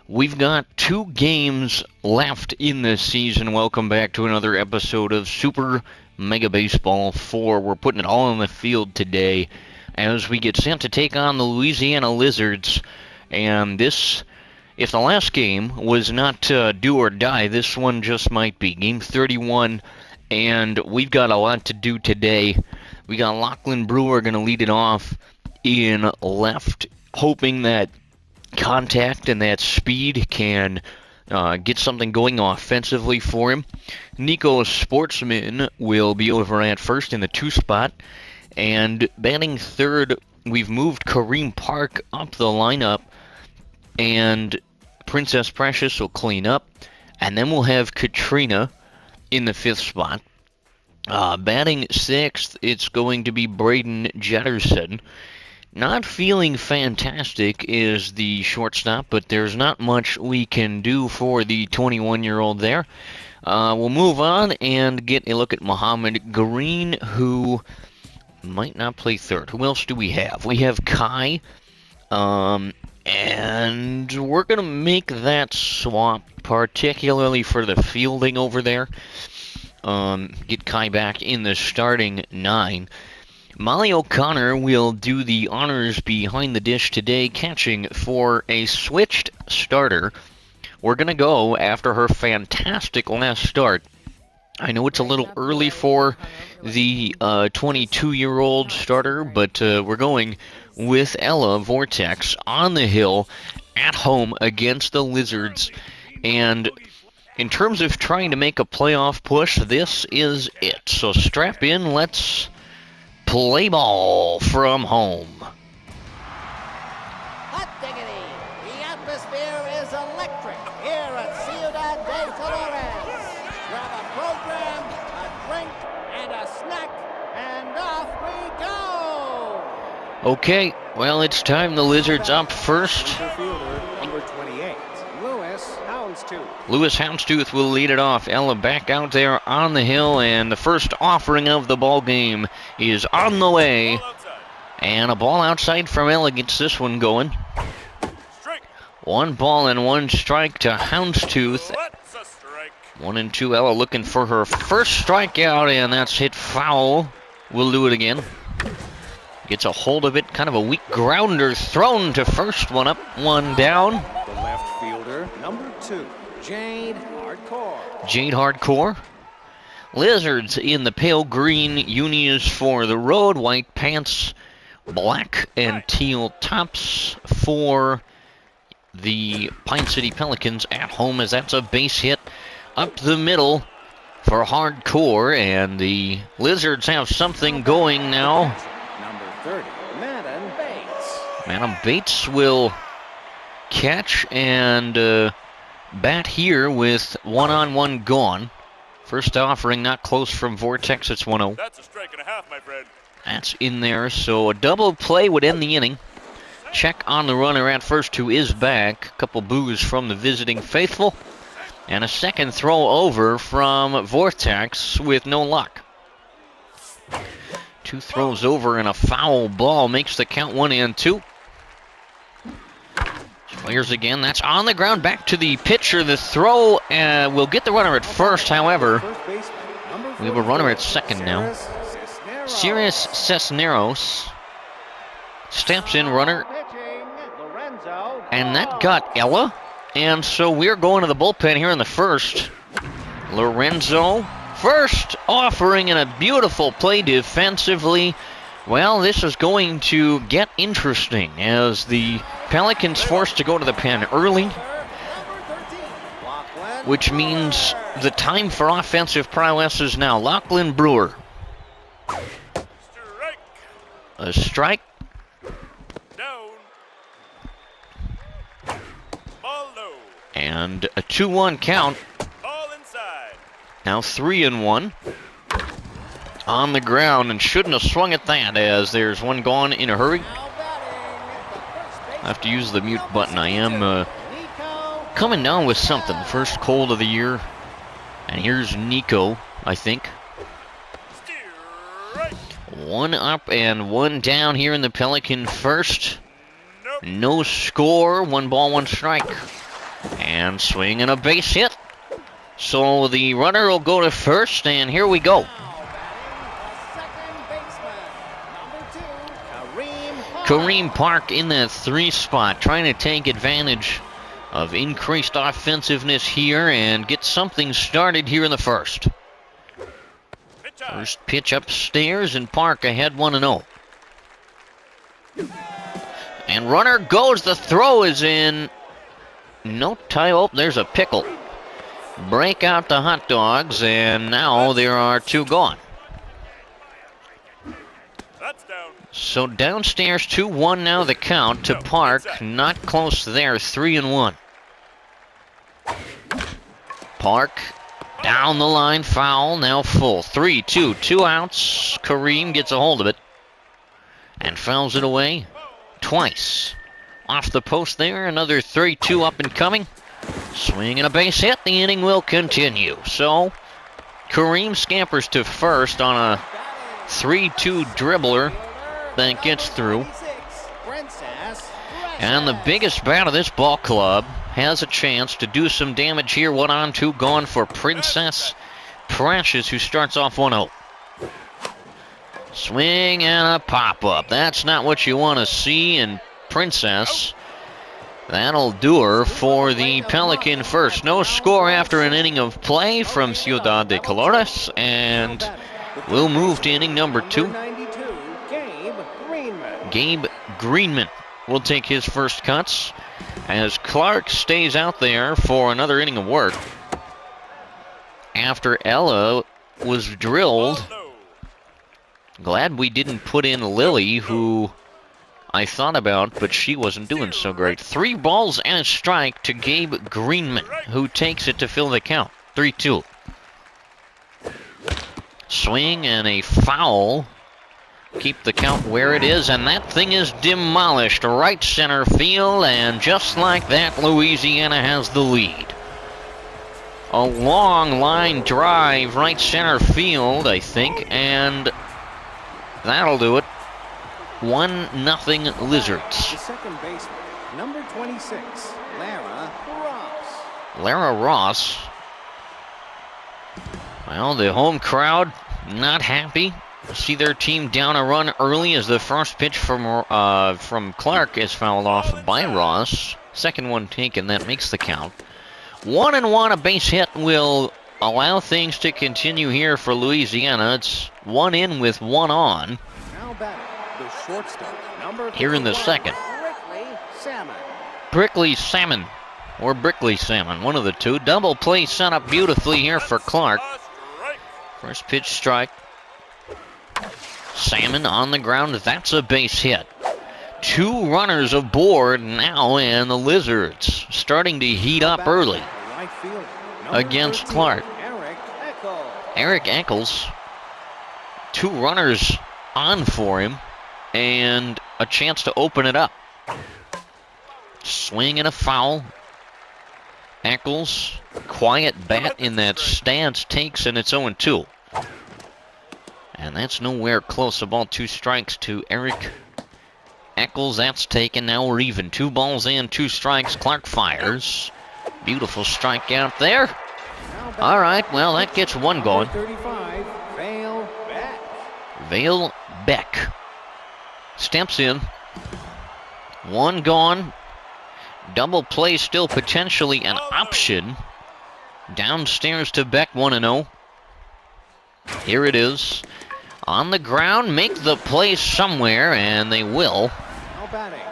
We've got 2 games left in this season. Welcome back to another episode of Super Mega Baseball 4. We're putting it all on the field today as we get sent to take on the Louisiana Lizards. And this, if the last game was not do or die, this one just might be. Game 31, and we've got a lot to do today. We got Lachlan Brewer going to lead it off in left, hoping that contact and that speed can get something going offensively for him. Nico Sportsman will be over at first in the 2 spot. And batting third, we've moved Kareem Park up the lineup. And Princess Precious will clean up. And then we'll have Katrina in the 5th spot. Batting 6th, it's going to be Braden Jetterson. Not feeling fantastic is the shortstop, but there's not much we can do for the 21-year-old there. We'll move on and get a look at Muhammad Green, who might not play third. Who else do we have? We have Kai, and we're going to make that swap, particularly for the fielding over there. Get Kai back in the starting 9. Molly O'Connor will do the honors behind the dish today, catching for a switched starter. We're going to go after her fantastic last start. I know it's a little early for the 22-year-old starter, but we're going with Ella Vortex on the hill at home against the Lizards. And in terms of trying to make a playoff push, this is it. So strap in, let's play ball from home. Hot diggity! The atmosphere is electric here at Ciudad de Colores. Grab a program, a drink, and a snack, and off we go! Okay, well, it's time. The Lizards up first. Fielder, number 28, Lewis Houndstooth. Lewis Houndstooth will lead it off. Ella back out there on the hill, and the first offering of the ball game is on the way. And a ball outside from Ella gets this one going. 1 ball and 1 strike to Houndstooth. 1-2, Ella looking for her first strikeout, and that's hit foul. We'll do it again. Gets a hold of it, kind of a weak grounder thrown to first. 1 up, 1 down. The left fielder, number 2, Jade Hardcore. Jade Hardcore. Lizards in the pale green unis for the road. White pants, black and teal tops for the Pine City Pelicans at home, as that's a base hit up the middle for Hardcore. And the Lizards have something going now. Number 30, Madden Bates. Madam Bates will catch and bat here with 1-on-1 gone. First offering not close from Vortex. It's 1-0. That's a strike and a half, my friend. That's in there, so a double play would end the inning. Check on the runner at first, who is back. A couple boos from the visiting faithful. And a second throw over from Vortex with no luck. 2 throws over and a foul ball makes the count 1-2. Players again, that's on the ground, back to the pitcher. The throw will get the runner at first, however. We have a runner at second now. Sirius Cisneros steps in, runner, and that got Ella. And so we're going to the bullpen here in the first. Lorenzo, first offering, and a beautiful play defensively. Well, this is going to get interesting as the Pelicans forced to go to the pen early, which means the time for offensive prowess is now. Lachlan Brewer. A strike. Down. Ball low. And a 2-1 count. Ball inside. Now 3-1. On the ground, and shouldn't have swung at that, as there's one gone in a hurry. I have to use the mute button. I am coming down with something. First cold of the year. And here's Nico, I think. Strike. 1 up and 1 down here in the Pelican first. No. No score, 1 ball, 1 strike. And swing and a base hit. So the runner will go to first, and here we go. Kareem Park in that 3 spot, trying to take advantage of increased offensiveness here and get something started here in the first. First pitch upstairs, and Park ahead 1-0. And runner goes, the throw is in. No tie. Oh, there's a pickle. Break out the hot dogs, and now there are 2 gone. That's down. So downstairs 2-1 now the count to Park. Not close there, 3-1. Park down the line, foul, now full. 3-2, 2 outs. Kareem gets a hold of it and fouls it away twice. Off the post there, another 3-2 up and coming. Swing and a base hit, the inning will continue. So Kareem scampers to first on a 3-2 dribbler that gets through. And the biggest bat of this ball club has a chance to do some damage here. 1-on-2 gone for Princess Precious, who starts off 1-0. Swing and a pop-up. That's not what you want to see, and Princess, that'll do her for the Pelican first. No score after an inning of play from Ciudad de Colores, and we'll move to inning number 2. Gabe Greenman will take his first cuts as Clark stays out there for another inning of work after Ella was drilled. Glad we didn't put in Lily, who I thought about, but she wasn't doing so great. 3 balls and a strike to Gabe Greenman, who takes it to fill the count. 3-2. Swing and a foul. Keep the count where it is, and that thing is demolished. Right center field, and just like that, Louisiana has the lead. A long line drive, right center field, I think, and that'll do it. 1-0 Lizards. The second baseman, number 26, Lara Ross. Lara Ross. Well, the home crowd not happy. See their team down a run early as the first pitch from Clark is fouled off by Ross. Second one taken, that makes the count. 1-1, a base hit will allow things to continue here for Louisiana. It's 1 in with 1 on. Now batting, the shortstop, number Here in the second. Brickley Salmon. Brickley Salmon, one of the two. Double play set up beautifully here for Clark. First pitch strike. Salmon on the ground, that's a base hit. 2 runners aboard now, and the Lizards starting to heat up early against Clark. Eric Eccles, 2 runners on for him, and a chance to open it up. Swing and a foul. Eccles, quiet bat in that stance, takes, and it's 0-2. And that's nowhere close. A ball, 2 strikes to Eric Eccles. That's taken. Now we're even. 2 balls and 2 strikes. Clark fires. Beautiful strikeout there. All right, well, that gets 1 going. 35, Vale Beck steps in. 1 gone. Double play still potentially an option. Downstairs to Beck, 1-0. Here it is. On the ground, make the play somewhere, and they will.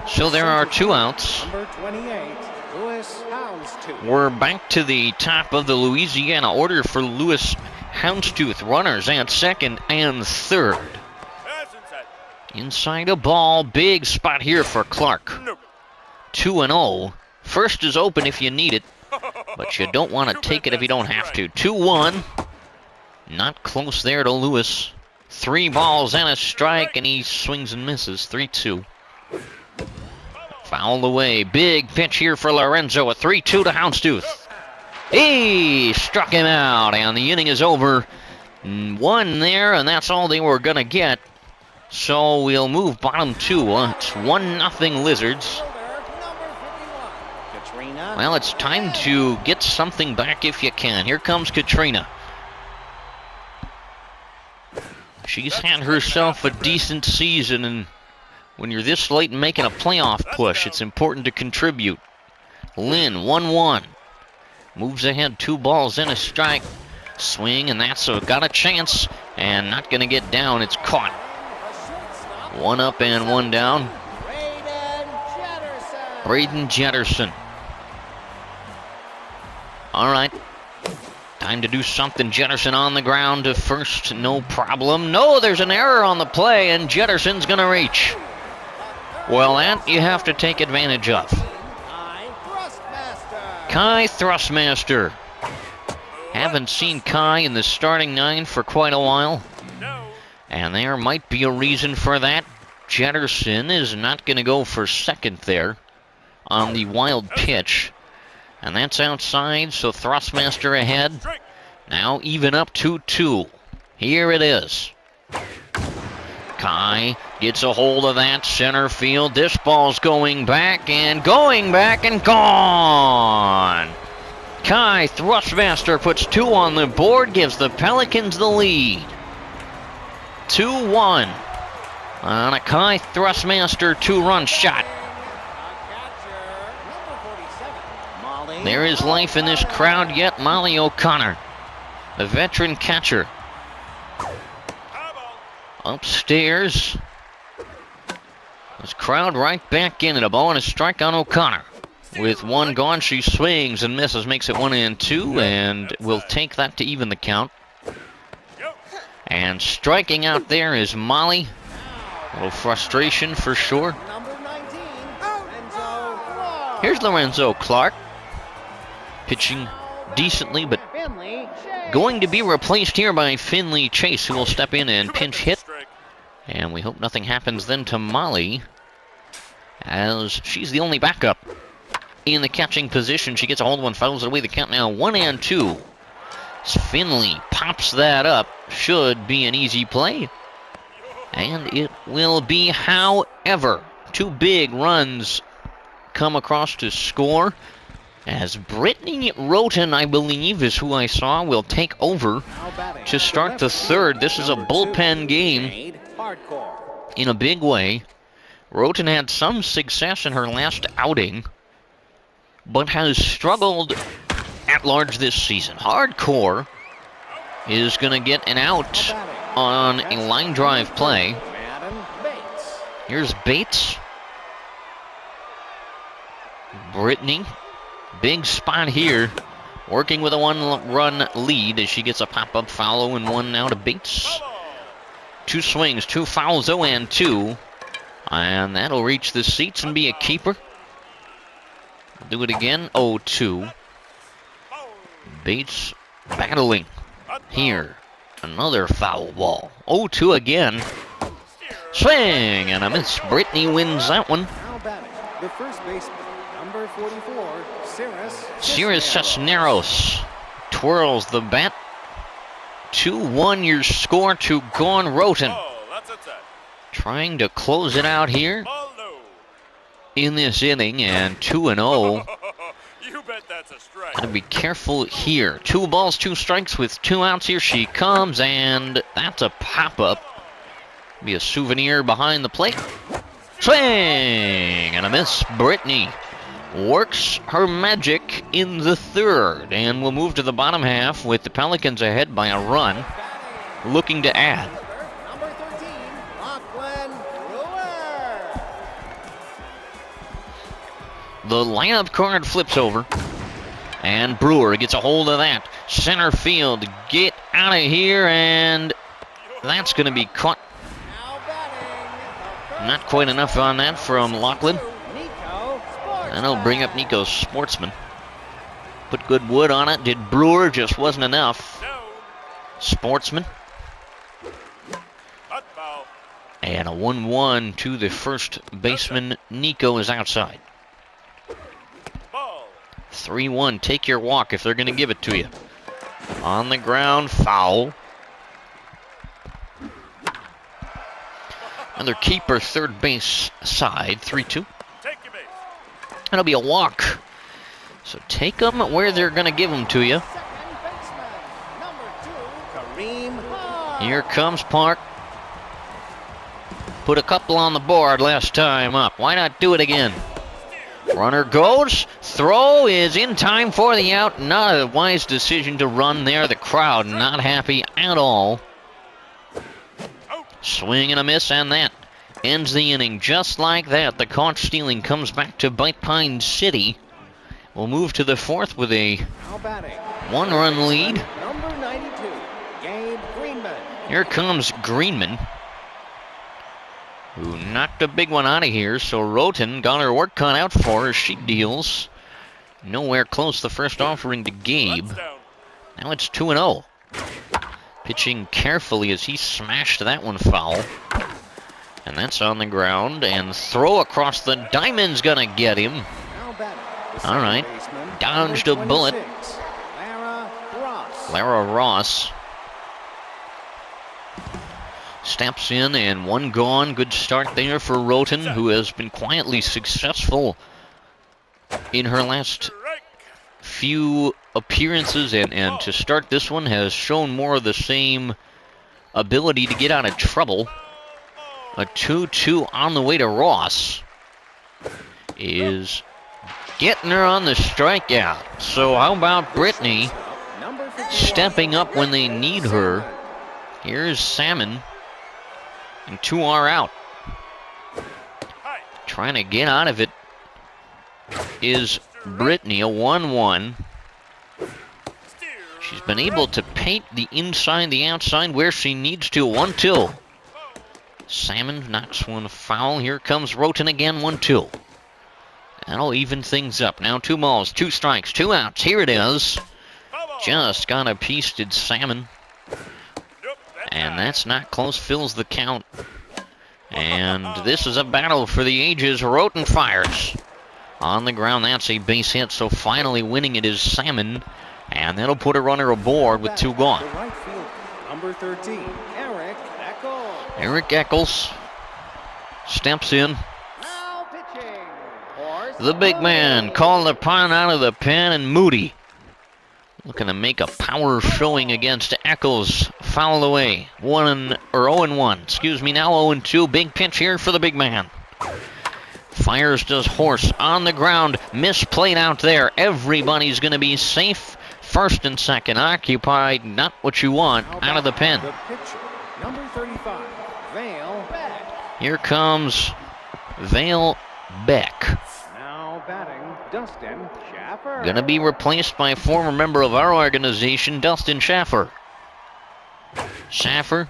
So there are 2 outs. Number 28, Lewis Houndstooth. We're back to the top of the Louisiana order for Lewis Houndstooth. Runners at second and third. Inside a ball, big spot here for Clark. 2-0. First is open if you need it, but you don't want to take it if you don't have to. 2-1. Not close there to Lewis. 3 balls and a strike, and he swings and misses. 3-2. Fouled away. Big pitch here for Lorenzo. A 3-2 to Houndstooth. He struck him out, and the inning is over. 1 there, and that's all they were going to get. So we'll move bottom 2. It's 1-0 Lizards. Katrina. Well, it's time to get something back if you can. Here comes Katrina. She's had herself a decent season, and when you're this late in making a playoff push, it's important to contribute. Lynn, 1-1. Moves ahead, 2 balls and a strike. Swing, and that's got a chance, and not going to get down. It's caught. 1 up and 1 down. Braden Jetterson. All right. Time to do something. Jetterson on the ground to first. No problem. No, there's an error on the play, and Jetterson's going to reach. Well, that you have to take advantage of. Kai Thrustmaster. Haven't seen Kai in the starting 9 for quite a while. And there might be a reason for that. Jetterson is not going to go for second there on the wild pitch. And that's outside, so Thrustmaster ahead. Now even up 2-2. Here it is. Kai gets a hold of that center field. This ball's going back and gone. Kai Thrustmaster puts 2 on the board, gives the Pelicans the lead. 2-1 on a Kai Thrustmaster 2-run shot. There is life in this crowd yet. Molly O'Connor, the veteran catcher. Upstairs. This crowd right back in it. A ball and a strike on O'Connor. With 1 gone, she swings and misses, makes it 1-2, and will take that to even the count. And striking out there is Molly. A little frustration for sure. Here's Lorenzo Clark. Pitching decently, but going to be replaced here by Finley Chase, who will step in and pinch hit. And we hope nothing happens then to Molly, as she's the only backup in the catching position. She gets a hold of one, fouls it away. The count now 1-2. Finley pops that up. Should be an easy play. And it will be, however. 2 big runs come across to score, as Brittany Roten, I believe, is who I saw, will take over to start the 3rd. This is a bullpen game in a big way. Roten had some success in her last outing, but has struggled at large this season. Hardcore is going to get an out on a line drive play. Here's Bates. Brittany. Big spot here, working with a 1-run lead as she gets a pop-up foul and 1 now to Bates. 2 swings, 2 fouls, 0-2. And that'll reach the seats and be a keeper. Do it again, 0-2. Bates battling here. Another foul ball. 0-2 again. Swing and a miss. Brittany wins that one. The first baseman, number 44, Cirrus Cisneros twirls the bat. 2-1 your score to Gone Roten. Trying to close it out here in this inning, and 2-0. You bet that's a strike. Gotta be careful here. 2 balls, 2 strikes with 2 outs. Here she comes, and that's a pop-up. Be a souvenir behind the plate. Swing and a miss. Brittany works her magic in the 3rd, and we'll move to the bottom half with the Pelicans ahead by a run, looking to add. Number 13, Lachlan Brewer. The lineup card flips over, and Brewer gets a hold of that. Center field, get out of here, and that's going to be caught. Not quite enough on that from Lachlan. That'll bring up Nico Sportsman. Put good wood on it. Did Brewer, just wasn't enough. Sportsman. And a 1-1 to the first baseman. Nico is outside. 3-1. Take your walk if they're going to give it to you. On the ground, foul. Another keeper, third base side, 3-2. That'll be a walk So take them where they're going to give them to you. Second baseman, number 2, Kareem Hart. Here comes Park. Put a couple on the board last time up. Why not do it again? Runner goes. Throw is in time for the out. Not a wise decision to run there. The crowd not happy at all. Swing and a miss, and that ends the inning just like that. The caught stealing comes back to bite Pine City. We'll move to the fourth with a Now batting. one-run lead. Number 92, Gabe Greenman. Here comes Greenman, who knocked a big one out of here. So Roten got her work cut out for her. She deals nowhere close the first offering to Gabe. Now it's 2-0. Pitching carefully as he smashed that one foul. And that's on the ground. And throw across the diamond's gonna get him. Now batting. The All right. second baseman, Dodged number a bullet. 26, Lara Ross. Lara Ross steps in, and one gone. Good start there for Roten, who has been quietly successful in her last few appearances, and to start this one has shown more of the same ability to get out of trouble. A 2-2 on the way to Ross is getting her on the strikeout. So how about Brittany Number 51, stepping up when they need her? Here's Salmon, and 2 are out. Trying to get out of it is Brittany, a 1-1. She's been able to paint the inside, the outside where she needs to. 1-2. Salmon knocks one foul. Here comes Roten again, 1-2. That'll even things up. Now 2 balls, 2 strikes, 2 outs. Here it is. Just got a piece, did Salmon. And that's not close, fills the count. And this is a battle for the ages. Roten fires. On the ground, that's a base hit, so finally winning it is Salmon. And that'll put a runner aboard with 2 gone. The right fielder, number 13, Eric Eccles. Eric Eccles steps in. Now pitching. Horse The big man called the pun out of the pen, and Moody looking to make a power showing against Eccles. Foul away. 0-1. Excuse me, now 0-2. Big pitch here for the big man. Fires does Horse on the ground. Misplayed out there. Everybody's going to be safe. First and second occupied. Not what you want out of the pen. The pitcher, number 35, Vale Beck. Here comes Vale Beck. Now batting, Dustin Schaffer. Going to be replaced by a former member of our organization, Dustin Schaffer. Schaffer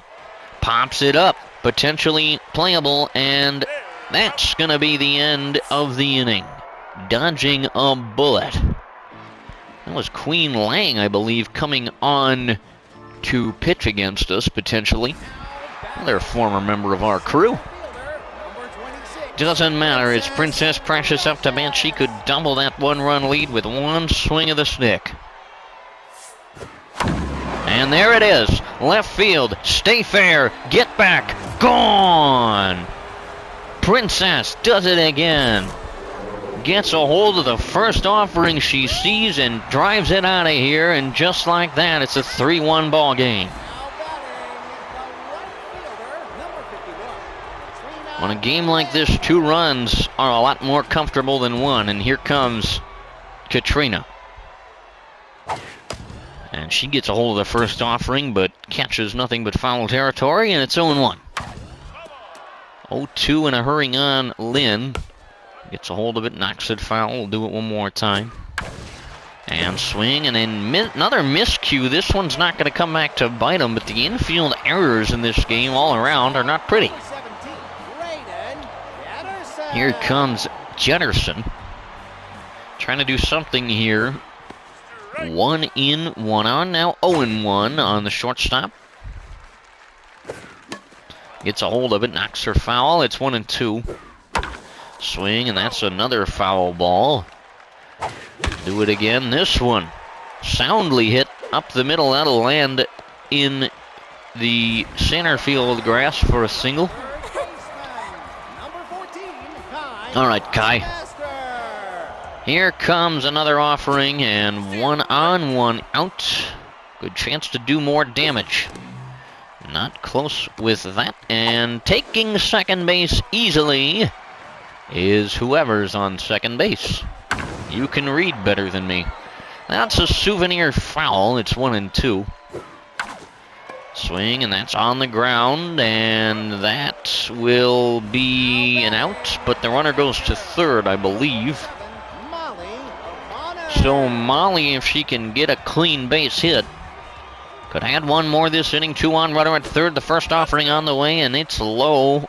pops it up. Potentially playable, and that's going to be the end of the inning. Dodging a bullet. That was Queen Lang, I believe, coming on to pitch against us, potentially. Another former member of our crew. number 26. Doesn't matter, it's Princess Precious up to bat. She could double that 1-run lead with one swing of the stick. And there it is. Left field. Stay fair. Get back. Gone. Princess does it again. Gets a hold of the first offering she sees and drives it out of here. And just like that, it's a 3-1 ball game. Now batting, the right fielder, number 51. On a game like this, 2 runs are a lot more comfortable than 1. And here comes Katrina. And she gets a hold of the first offering, but catches nothing but foul territory, and it's 0-1. 0-2 and a hurrying on Lynn. Gets a hold of it, knocks it foul. We'll do it one more time. And swing, and then another miscue. This one's not going to come back to bite him, but the infield errors in this game all around are not pretty. 17, Braden Jetterson. Here comes Jetterson. Trying to do something here. 1 in, 1 on. Now 0-1 on the shortstop. Gets a hold of it, knocks her foul. It's 1-2. Swing, and that's another foul ball. Do it again. This one soundly hit up the middle. That'll land in the center field grass for a single. Third baseman, number 14, Kai All right, Kai. Master. Here comes another offering, and 1-on-1 out. Good chance to do more damage. Not close with that, and taking second base easily is whoever's on second base. You can read better than me. That's a souvenir foul. It's 1-2. Swing, and that's on the ground, and that will be an out, but the runner goes to third, I believe. So Molly, if she can get a clean base hit, could add one more this inning. 2-on runner at third. The first offering on the way, and it's low.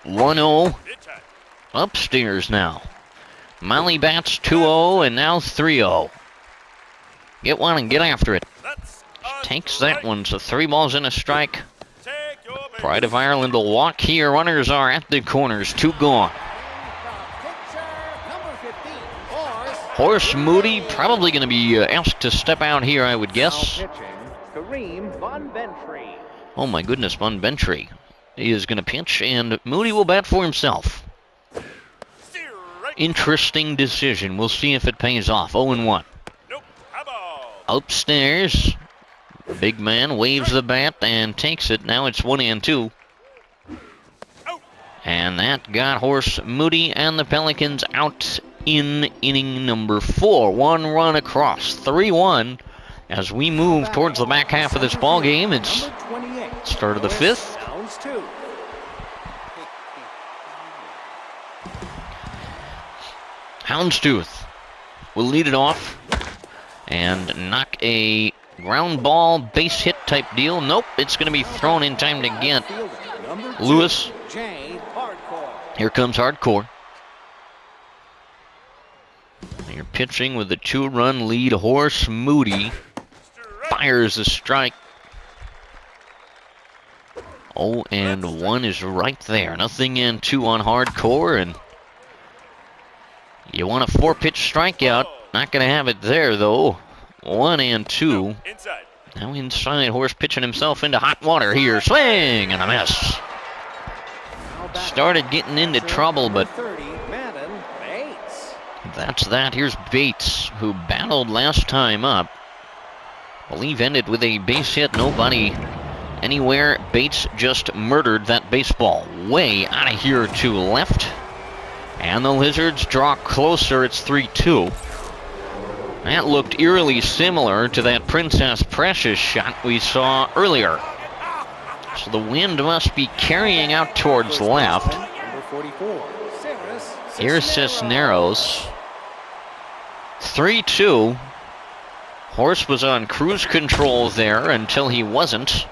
1-0. Upstairs now. Molly bats 2-0, and now 3-0. Get one and get after it. Takes that one, so 3 balls and a strike. Pride of Ireland will walk here. Runners are at the corners. 2 gone. Horace Moody probably going to be asked to step out here, I would guess. Oh my goodness, Von Bentry is going to pitch, and Moody will bat for himself. Interesting decision. We'll see if it pays off. 0-1. Upstairs, big man waves the bat and takes it. Now it's 1-2. And that got Horace Moody and the Pelicans out in inning number 4. 1 run across. 3-1 as we move towards the back half of this ball game. It's start of the 5th. Houndstooth will lead it off and knock a ground ball base hit type deal. Nope, it's going to be thrown in time to get Lewis. Here comes Hardcore. You're pitching with a 2-run lead. Horace Moody fires a strike. 0-1 is right there. 0-2 on Hardcore, and you want a 4-pitch strikeout. Not going to have it there, though. 1-2. Now inside, Horace pitching himself into hot water here. Swing and a miss. Started getting into trouble, but that's that. Here's Bates, who battled last time up. I believe ended with a base hit. Nobody anywhere. Bates just murdered that baseball. Way out of here to left. And the Lizards draw closer. It's 3-2. That looked eerily similar to that Princess Precious shot we saw earlier. So the wind must be carrying out towards left. Here's Cisneros. 3-2. Horse was on cruise control there until he wasn't.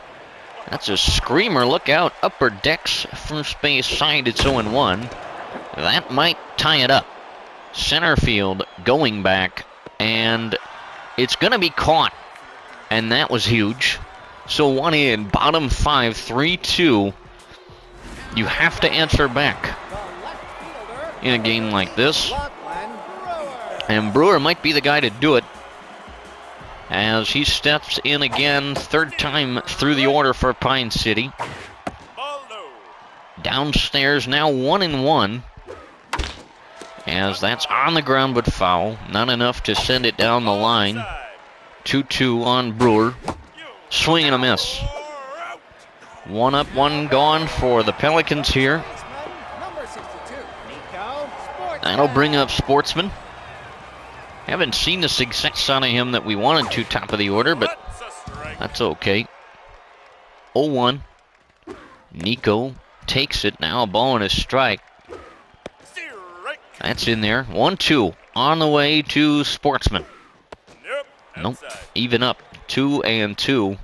That's a screamer. Look out. Upper decks, first base side. It's 0-1. That might tie it up. Center field going back, and it's going to be caught. And that was huge. So 1 in, bottom 5, 3-2. You have to answer back in a game like this. And Brewer might be the guy to do it, as he steps in again, 3rd time through the order for Pine City. Downstairs now 1-1. As that's on the ground but foul. Not enough to send it down the line. 2-2 on Brewer. Swing and a miss. 1 up, 1 gone for the Pelicans here. That'll bring up Sportsman. Haven't seen the success out of him that we wanted to top of the order, but that's okay. 0-1. Nico takes it now. A ball and a strike. That's in there. 1-2 on the way to Sportsman. Nope. Even up. 2-2.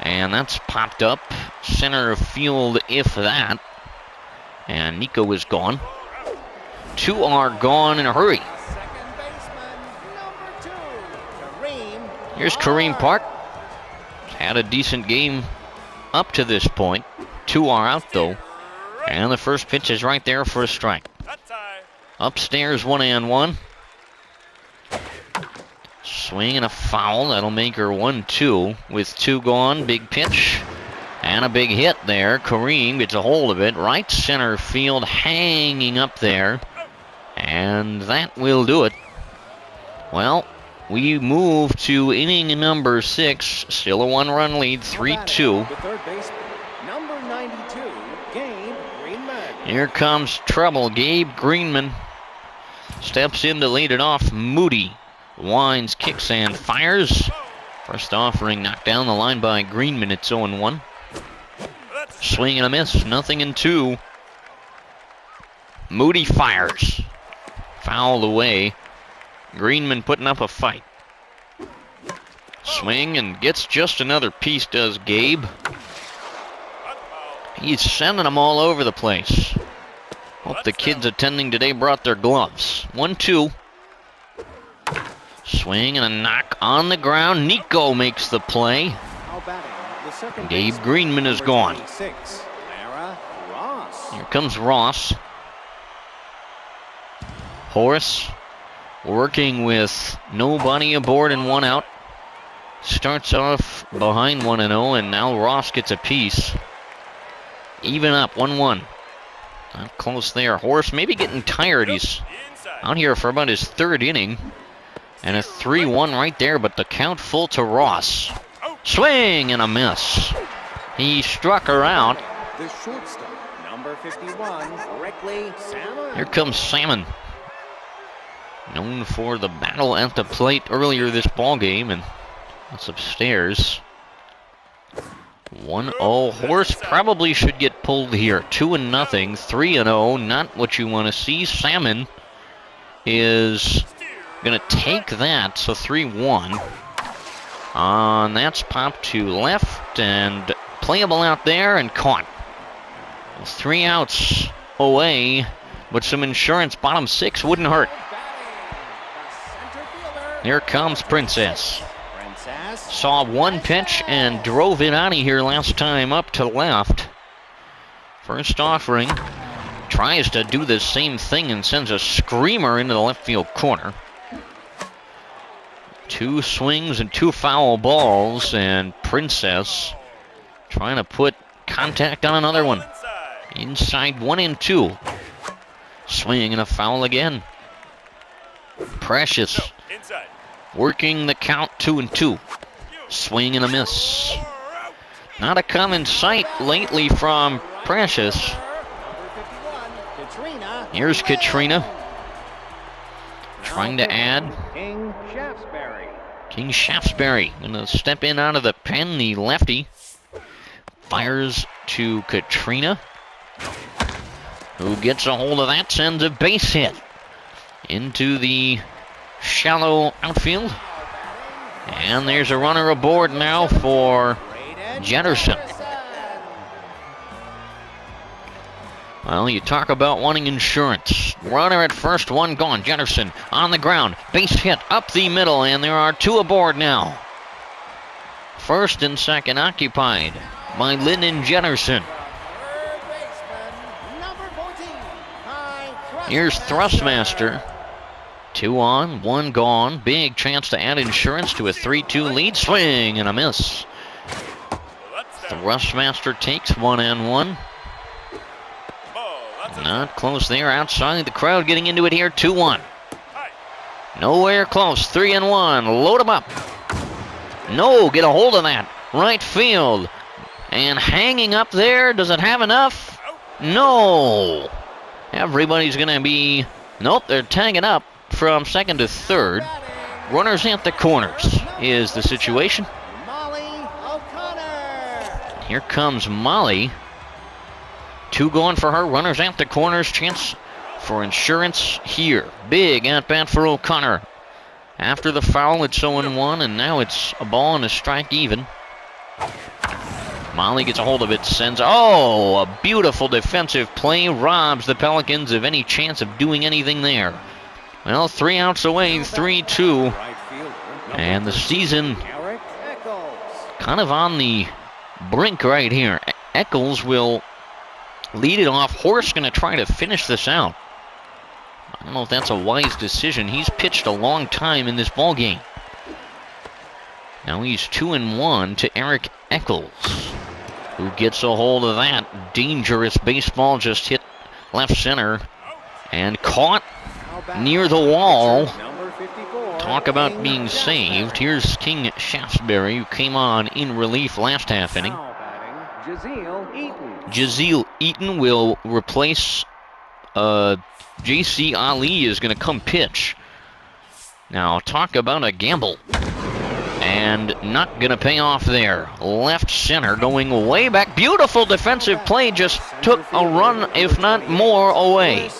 And that's popped up. Center field, if that. And Nico is gone. 2 are gone in a hurry. Here's Kareem Park. Had a decent game up to this point. 2 are out, though. And the first pitch is right there for a strike. Upstairs, 1-1. Swing and a foul. That'll make her 1-2 with 2 gone. Big pitch and a big hit there. Kareem gets a hold of it. Right center field, hanging up there. And that will do it. Well, we move to inning number 6. Still a 1-run lead, 3-2. The third baseman, number 92, Gabe Greenman. Here comes trouble. Gabe Greenman steps in to lead it off. Moody winds, kicks, and fires. First offering knocked down the line by Greenman. It's 0-1. Swing and a miss. Nothing in 2. Moody fires. Fouled away. Greenman putting up a fight. Swing and gets just another piece, does Gabe. He's sending them all over the place. Hope the kids attending today brought their gloves. 1-2. Swing and a knock on the ground. Nico makes the play. Gabe Greenman is gone. Here comes Ross. Horace working with nobody aboard and 1 out. Starts off behind 1-0, and now Ross gets a piece. Even up, 1-1. Not close there. Horace maybe getting tired. He's out here for about his 3rd inning. And a 3-1 right there, but the count full to Ross. Swing and a miss. He struck her out. The shortstop, number 51, Reckley Salmon. Here comes Salmon. Known for the battle at the plate earlier this ball game, and that's upstairs. 1-0. Horse probably should get pulled here. 2-0, 3-0. Not what you want to see. Salmon is going to take that, so 3-1. That's popped to left and playable out there and caught. 3 outs away, but some insurance. Bottom 6 wouldn't hurt. Here comes Princess. Saw 1 pitch and drove it out of here last time up to left. First offering. Tries to do the same thing and sends a screamer into the left field corner. 2 swings and 2 foul balls, and Princess trying to put contact on another one. Inside 1-2. Swing and a foul again. Precious working the count 2-2. Swing and a miss. Not a common sight lately from Precious. Here's Katrina. Trying to add. King Shaftesbury going to step in out of the pen, the lefty. Fires to Katrina, who gets a hold of that, sends a base hit into the shallow outfield. And there's a runner aboard now for Jetterson. Well, you talk about wanting insurance. Runner at first, 1 gone. Jetterson on the ground. Base hit up the middle, and there are 2 aboard now. First and second occupied by Lyndon Jetterson. Here's Thrustmaster. 2 on, 1 gone. Big chance to add insurance to a 3-2 lead. Swing and a miss. Thrustmaster takes 1-1. Not close there, outside the crowd getting into it here. 2-1. Nowhere close. 3-1. Load them up. No, get a hold of that. Right field. And hanging up there. Does it have enough? No. Everybody's going to be... Nope, they're tagging up from second to third. Runners at the corners is the situation. Here comes Molly. 2 going for her. Runners at the corners. Chance for insurance here. Big at-bat for O'Connor. After the foul, it's 0-1, and now it's a ball and a strike even. Molly gets a hold of it, sends... Oh, a beautiful defensive play. Robs the Pelicans of any chance of doing anything there. Well, 3 outs away, 3-2. And the season kind of on the brink right here. Eccles will lead it off. Horse going to try to finish this out. I don't know if that's a wise decision. He's pitched a long time in this ball game. Now he's 2-1 to Eric Eccles, who gets a hold of that. Dangerous baseball just hit left center and caught near the wall. Number 54. Talk about being saved. Here's King Shaftesbury, who came on in relief last half inning. Now batting, Jazeel Eaton. Jazeel Eaton will replace J.C. Ali is going to come pitch. Now, talk about a gamble. And not going to pay off there. Left center going way back. Beautiful defensive play. Just took a run, if not more, away.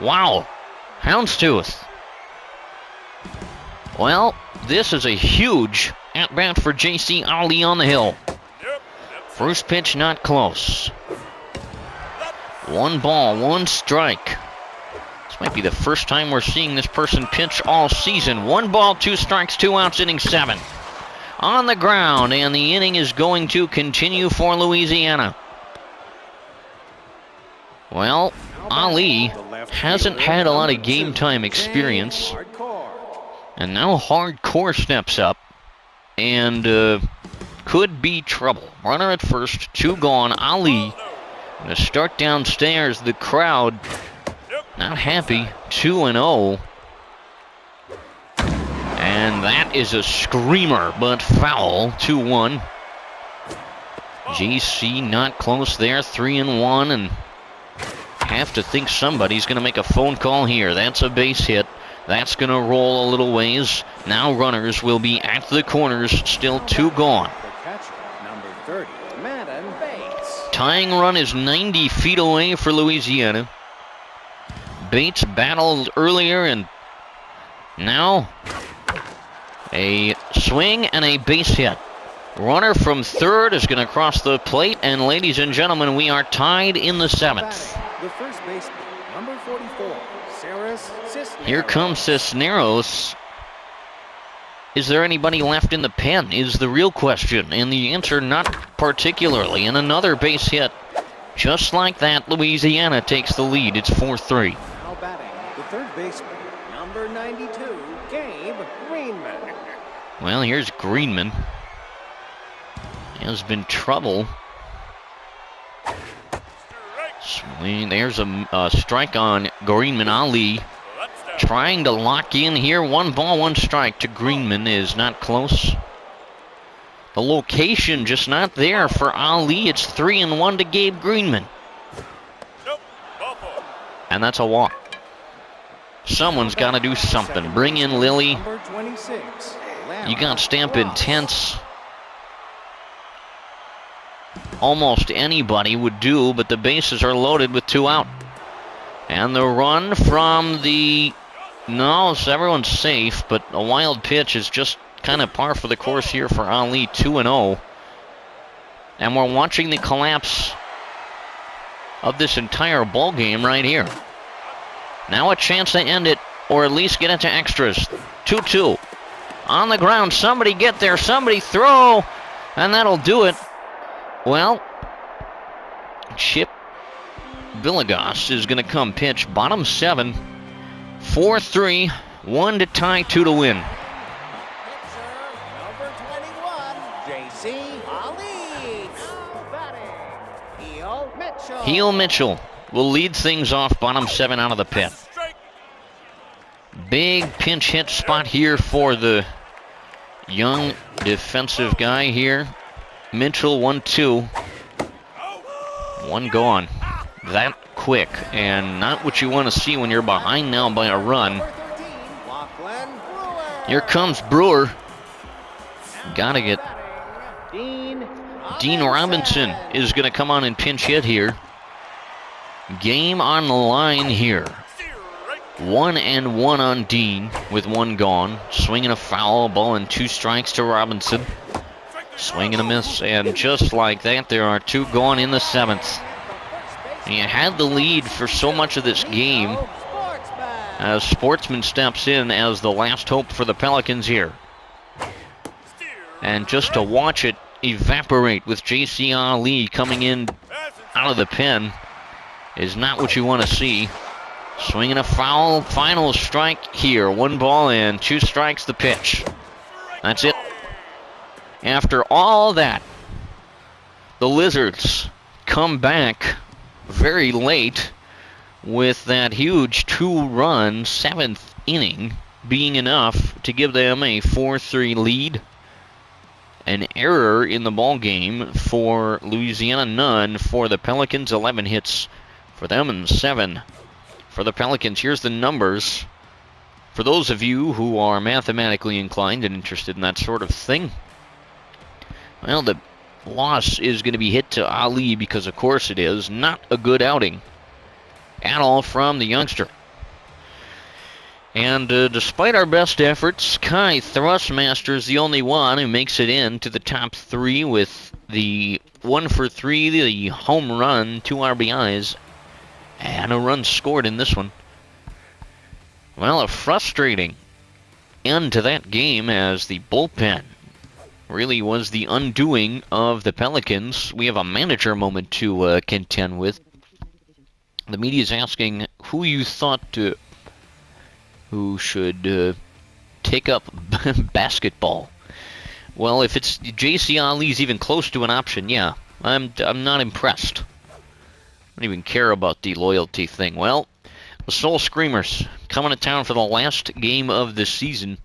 Wow. Houndstooth. Well, this is a huge at-bat for J.C. Ali on the hill. First pitch not close. 1 ball, 1 strike. This might be the first time we're seeing this person pitch all season. 1 ball, 2 strikes, 2 outs, inning 7. On the ground, and the inning is going to continue for Louisiana. Well, Ali hasn't had a lot of game time experience. And now Hardcore steps up and could be trouble. Runner at first, 2 gone. Ali going to start downstairs. The crowd not happy. 2-0. And that is a screamer, but foul. 2-1. JC not close there. 3-1, and have to think somebody's going to make a phone call here. That's a base hit. That's going to roll a little ways. Now runners will be at the corners. Still 2 gone. The catcher, number 30, Madden Bates. Tying run is 90 feet away for Louisiana. Bates battled earlier, and now a swing and a base hit. Runner from third is going to cross the plate, and ladies and gentlemen, we are tied in the 7th. The first baseman, number 44, Cisneros. Here comes Cisneros. Is there anybody left in the pen is the real question, and the answer not particularly. And another base hit. Just like that, Louisiana takes the lead. It's 4-3. Now batting, the third baseman, number 92, Gabe Greenman. Well, here's Greenman. Has been trouble. Swing. There's a strike on Greenman. Ali trying to lock in here. 1 ball, 1 strike to Greenman is not close. The location just not there for Ali. It's 3-1 to Gabe Greenman. And that's a walk. Someone's got to do something. Bring in Lilly. Number 26, You got Stamp Intense. Almost anybody would do, but the bases are loaded with 2 out. And the run from the... No, so everyone's safe, but a wild pitch is just kind of par for the course here for Ali. 2-0. And we're watching the collapse of this entire ball game right here. Now a chance to end it, or at least get it to extras. 2-2. On the ground, somebody get there, somebody throw, and that'll do it. Well, Chip Villegas is going to come pitch. Bottom 7, 4-3, 1 to tie, 2 to win. Number 21, J.C. Ali. Now batting, Heel Mitchell. Heel Mitchell will lead things off. Bottom 7 out of the pit. Big pinch hit spot here for the young defensive guy here. Mitchell 1-2. 1 gone. That quick, and not what you want to see when you're behind now by a run. Number 13, Lachlan Brewer. Here comes Brewer. Gotta get... Dean Robinson is going to come on and pinch hit here. Game on the line here. 1-1 on Dean with 1 gone. Swinging a foul, ball and 2 strikes to Robinson. Swing and a miss, and just like that, there are 2 gone in the 7th. And you had the lead for so much of this game as Sportsman steps in as the last hope for the Pelicans here. And just to watch it evaporate with J.C. Ali coming in out of the pen is not what you want to see. Swinging a foul, final strike here. 1 ball and 2 strikes the pitch. That's it. After all that, the Lizards come back very late with that huge 2-run 7th inning being enough to give them a 4-3 lead. An error in the ball game for Louisiana, none for the Pelicans. 11 hits for them and 7 for the Pelicans. Here's the numbers for those of you who are mathematically inclined and interested in that sort of thing. Well, the loss is going to be hit to Ali because, of course, it is. Not a good outing at all from the youngster. And despite our best efforts, Kai Thrustmaster is the only one who makes it into the top 3 with the 1 for 3, the home run, 2 RBIs, and a run scored in this one. Well, a frustrating end to that game as the bullpen really was the undoing of the Pelicans. We have a manager moment to contend with. The media is asking who you thought who should take up basketball. Well, if it's J.C. Ali's even close to an option, yeah, I'm not impressed. I don't even care about the loyalty thing. Well, the Soul Screamers coming to town for the last game of the season.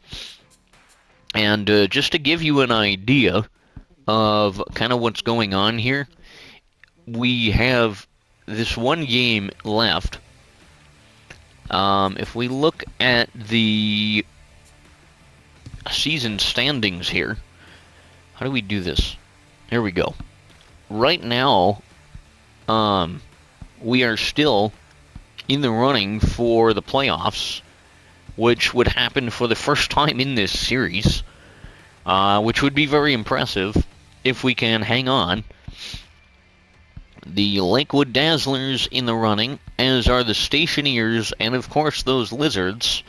And just to give you an idea of kind of what's going on here, we have this one game left. If we look at the season standings here, how do we do this? Here we go. Right now, we are still in the running for the playoffs, which would happen for the first time in this series, which would be very impressive if we can hang on. The Lakewood Dazzlers in the running, as are the Stationeers, and of course those Lizards.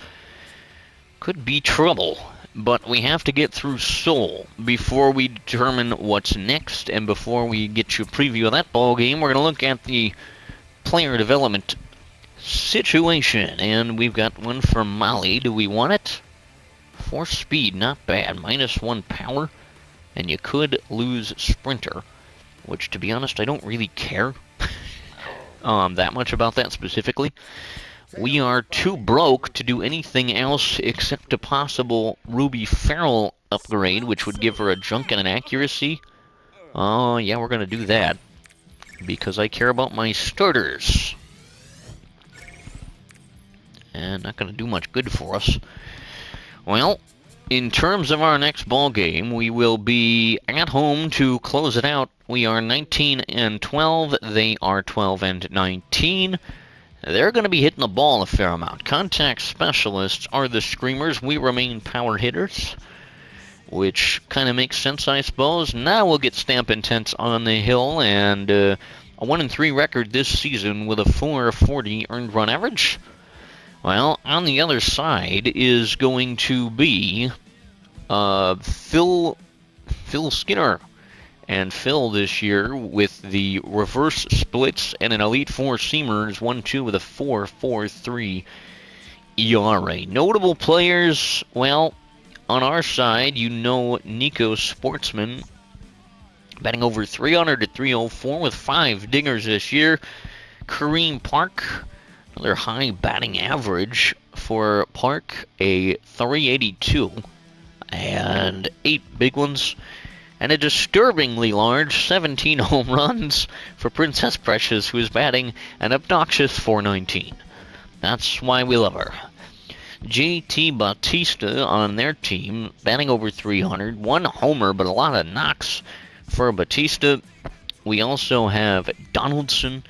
Could be trouble, but we have to get through Seoul before we determine what's next, and before we get you a preview of that ball game, we're going to look at the player development situation, and we've got one from Molly. Do we want it? 4 speed, not bad. -1 power, and you could lose sprinter, which, to be honest, I don't really care that much about that specifically. We are too broke to do anything else except a possible Ruby Farrell upgrade, which would give her a junk and an accuracy. Oh, yeah, we're going to do that, because I care about my starters. And not going to do much good for us. Well, in terms of our next ball game, we will be at home to close it out. We are 19-12. They are 12-19. They're going to be hitting the ball a fair amount. Contact specialists are the Screamers. We remain power hitters, which kind of makes sense, I suppose. Now we'll get Stamp Intense on the hill, and a 1-3 record this season with a 440 earned run average. Well, on the other side is going to be Phil Skinner. And Phil this year with the reverse splits and an Elite Four Seamers 1-2 with a 4.43 ERA. Notable players, well, on our side, you know Nico Sportsman, batting over 300 at 304 with 5 dingers this year. Kareem Park, another high batting average for Park, a 382, and 8 big ones. And a disturbingly large 17 home runs for Princess Precious, who is batting an obnoxious 419. That's why we love her. JT Bautista on their team, batting over 300. 1 homer, but a lot of knocks for Bautista. We also have Donaldson,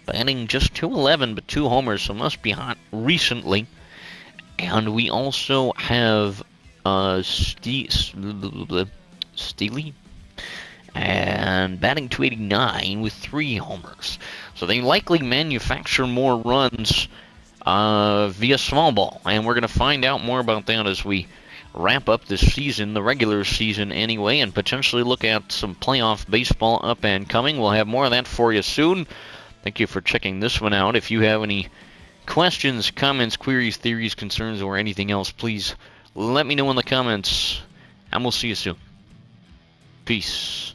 batting just 211, but 2 homers, so must be hot recently. And we also have Steely, and batting 289 with 3 homers. So they likely manufacture more runs via small ball, and we're going to find out more about that as we wrap up this season, the regular season anyway, and potentially look at some playoff baseball up and coming. We'll have more of that for you soon. Thank you for checking this one out. If you have any questions, comments, queries, theories, concerns, or anything else, please let me know in the comments, and we'll see you soon. Peace.